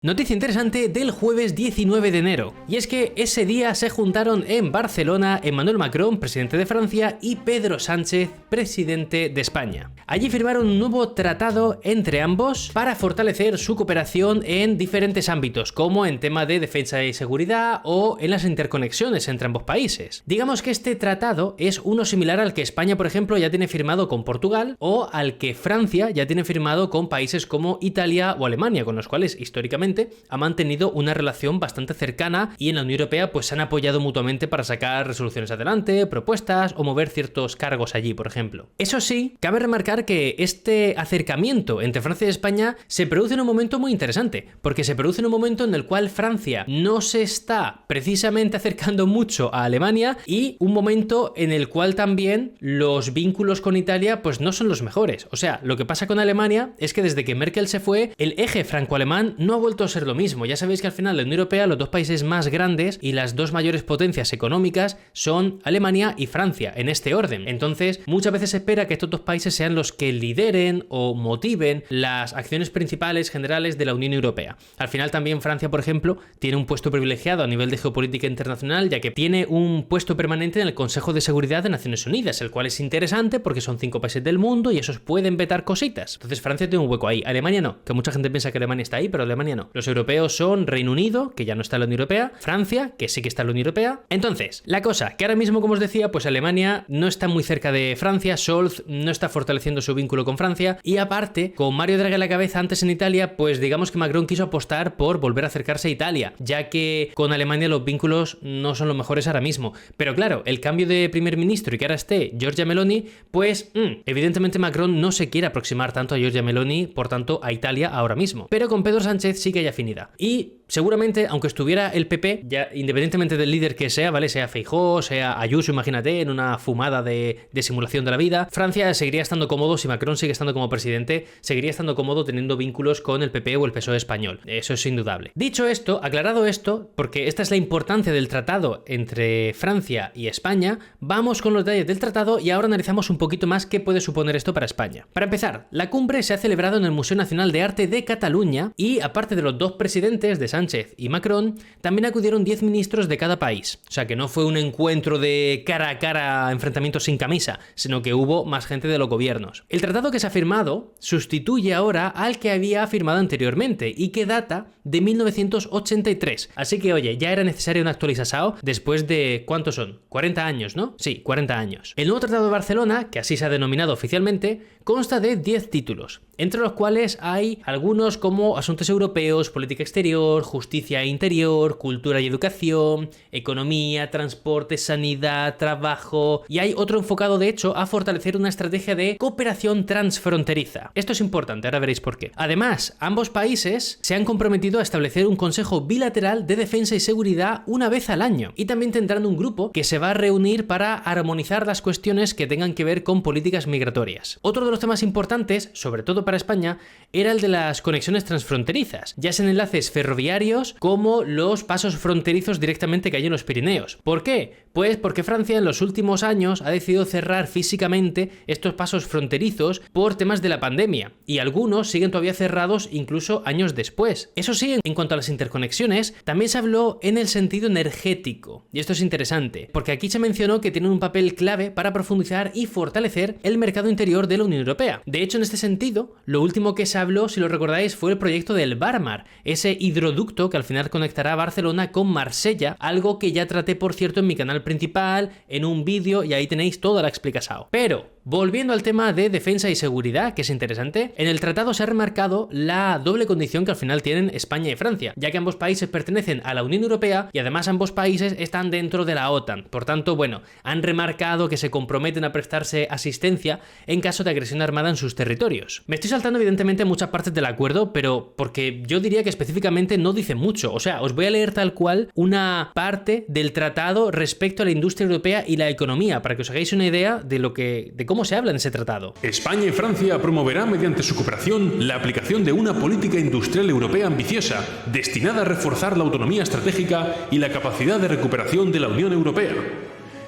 Noticia interesante del jueves 19 de enero, y es que ese día se juntaron en Barcelona Emmanuel Macron, presidente de Francia, y Pedro Sánchez, presidente de España. Allí firmaron un nuevo tratado entre ambos para fortalecer su cooperación en diferentes ámbitos, como en tema de defensa y seguridad o en las interconexiones entre ambos países. Digamos que este tratado es uno similar al que España, por ejemplo, ya tiene firmado con Portugal o al que Francia ya tiene firmado con países como Italia o Alemania, con los cuales históricamente ha mantenido una relación bastante cercana y en la Unión Europea pues se han apoyado mutuamente para sacar resoluciones adelante, propuestas o mover ciertos cargos allí, por ejemplo. Eso sí, cabe remarcar que este acercamiento entre Francia y España se produce en un momento muy interesante, porque se produce en un momento en el cual Francia no se está precisamente acercando mucho a Alemania y un momento en el cual también los vínculos con Italia pues no son los mejores. O sea, lo que pasa con Alemania es que desde que Merkel se fue, el eje franco-alemán no ha vuelto a ser lo mismo. Ya sabéis que al final la Unión Europea, los dos países más grandes y las dos mayores potencias económicas son Alemania y Francia, en este orden. Entonces, muchas veces se espera que estos dos países sean los que lideren o motiven las acciones principales generales de la Unión Europea. Al final también Francia, por ejemplo, tiene un puesto privilegiado a nivel de geopolítica internacional, ya que tiene un puesto permanente en el Consejo de Seguridad de Naciones Unidas, el cual es interesante porque son 5 países del mundo y esos pueden vetar cositas. Entonces Francia tiene un hueco ahí. Alemania no, que mucha gente piensa que Alemania está ahí, pero Alemania no. Los europeos son Reino Unido, que ya no está en la Unión Europea, Francia, que sí que está en la Unión Europea. Entonces, la cosa, que ahora mismo, como os decía, pues Alemania no está muy cerca de Francia, Scholz no está fortaleciendo su vínculo con Francia, y aparte, con Mario Draghi a la cabeza antes en Italia, pues digamos que Macron quiso apostar por volver a acercarse a Italia, ya que con Alemania los vínculos no son los mejores ahora mismo. Pero claro, el cambio de primer ministro y que ahora esté Giorgia Meloni, pues evidentemente Macron no se quiere aproximar tanto a Giorgia Meloni, por tanto a Italia ahora mismo. Pero con Pedro Sánchez sí que hay afinidad. Y seguramente, aunque estuviera el PP, ya independientemente del líder que sea, ¿vale? Sea Feijóo, sea Ayuso, imagínate, en una fumada de simulación de la vida, Francia seguiría estando cómodo, si Macron sigue estando como presidente, seguiría estando cómodo teniendo vínculos con el PP o el PSOE español. Eso es indudable. Dicho esto, aclarado esto, porque esta es la importancia del tratado entre Francia y España, vamos con los detalles del tratado y ahora analizamos un poquito más qué puede suponer esto para España. Para empezar, la cumbre se ha celebrado en el Museo Nacional de Arte de Cataluña y, aparte de los dos presidentes de Sánchez y Macron, también acudieron 10 ministros de cada país. O sea que no fue un encuentro de cara a cara, enfrentamientos sin camisa, sino que hubo más gente de los gobiernos. El tratado que se ha firmado sustituye ahora al que había firmado anteriormente y que data de 1983. Así que, oye, ya era necesaria una actualización después de, ¿cuántos son? 40 años, ¿no? Sí, 40 años. El nuevo Tratado de Barcelona, que así se ha denominado oficialmente, consta de 10 títulos, entre los cuales hay algunos como asuntos europeos, política exterior, justicia e interior, cultura y educación, economía, transporte, sanidad, trabajo, y hay otro enfocado de hecho a fortalecer una estrategia de cooperación transfronteriza. Esto es importante, ahora veréis por qué. Además, ambos países se han comprometido a establecer un consejo bilateral de defensa y seguridad una vez al año, y también tendrán un grupo que se va a reunir para armonizar las cuestiones que tengan que ver con políticas migratorias. Otro de los temas importantes, sobre todo para España, era el de las conexiones transfronterizas, ya sean enlaces ferroviarios como los pasos fronterizos directamente que hay en los Pirineos. ¿Por qué? Pues porque Francia en los últimos años ha decidido cerrar físicamente estos pasos fronterizos por temas de la pandemia, y algunos siguen todavía cerrados incluso años después. Eso sí, en cuanto a las interconexiones, también se habló en el sentido energético, y esto es interesante, porque aquí se mencionó que tienen un papel clave para profundizar y fortalecer el mercado interior de la Unión Europea. De hecho, en este sentido, lo último que se habló, si lo recordáis, fue el proyecto del Barmar, ese hidroducto que al final conectará Barcelona con Marsella, algo que ya traté, por cierto, en mi canal principal, en un vídeo, y ahí tenéis toda la explicación. Pero, volviendo al tema de defensa y seguridad, que es interesante, en el tratado se ha remarcado la doble condición que al final tienen España y Francia, ya que ambos países pertenecen a la Unión Europea y además ambos países están dentro de la OTAN. Por tanto, bueno, han remarcado que se comprometen a prestarse asistencia en caso de agresión armada en sus territorios. Me estoy saltando evidentemente muchas partes del acuerdo, pero porque yo diría que específicamente no dice mucho. O sea, os voy a leer tal cual una parte del tratado respecto a la industria europea y la economía, para que os hagáis una idea de cómo se habla en ese tratado. España y Francia promoverán mediante su cooperación la aplicación de una política industrial europea ambiciosa, destinada a reforzar la autonomía estratégica y la capacidad de recuperación de la Unión Europea.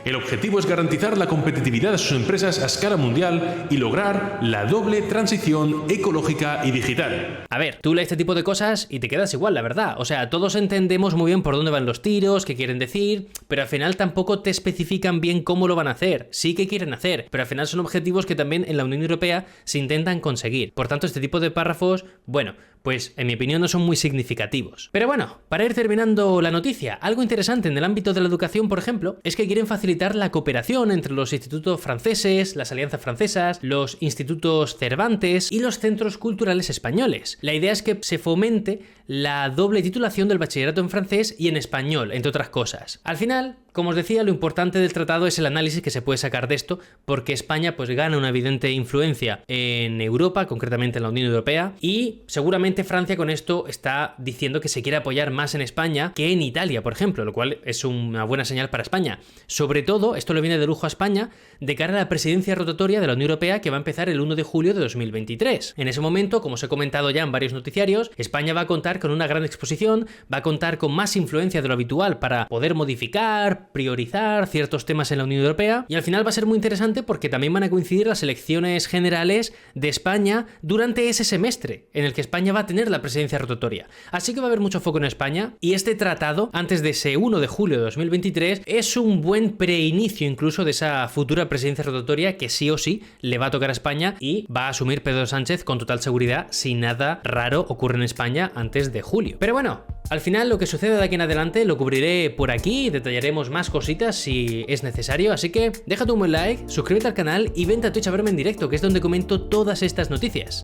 El objetivo es garantizar la competitividad de sus empresas a escala mundial y lograr la doble transición ecológica y digital. A ver, tú lees este tipo de cosas y te quedas igual, la verdad. O sea, todos entendemos muy bien por dónde van los tiros, qué quieren decir, pero al final tampoco te especifican bien cómo lo van a hacer. Sí que quieren hacer, pero al final son objetivos que también en la Unión Europea se intentan conseguir. Por tanto, este tipo de párrafos, bueno, pues en mi opinión no son muy significativos. Pero bueno, para ir terminando la noticia, algo interesante en el ámbito de la educación, por ejemplo, es que quieren facilitar la cooperación entre los institutos franceses, las alianzas francesas, los institutos Cervantes y los centros culturales españoles. La idea es que se fomente la doble titulación del bachillerato en francés y en español, entre otras cosas. Al final, como os decía, lo importante del tratado es el análisis que se puede sacar de esto, porque España pues gana una evidente influencia en Europa, concretamente en la Unión Europea, y seguramente Francia con esto está diciendo que se quiere apoyar más en España que en Italia, por ejemplo, lo cual es una buena señal para España. Sobre todo, esto le viene de lujo a España de cara a la presidencia rotatoria de la Unión Europea que va a empezar el 1 de julio de 2023. En ese momento, como os he comentado ya en varios noticiarios, España va a contar con una gran exposición, va a contar con más influencia de lo habitual para poder modificar, priorizar ciertos temas en la Unión Europea, y al final va a ser muy interesante porque también van a coincidir las elecciones generales de España durante ese semestre en el que España va a tener la presidencia rotatoria. Así que va a haber mucho foco en España, y este tratado, antes de ese 1 de julio de 2023, es un buen preinicio incluso de esa futura presidencia rotatoria que sí o sí le va a tocar a España y va a asumir Pedro Sánchez con total seguridad si nada raro ocurre en España antes de julio. Pero bueno, al final lo que sucede de aquí en adelante lo cubriré por aquí, detallaremos más cositas si es necesario, así que déjate un buen like, suscríbete al canal y vente a Twitch a verme en directo, que es donde comento todas estas noticias.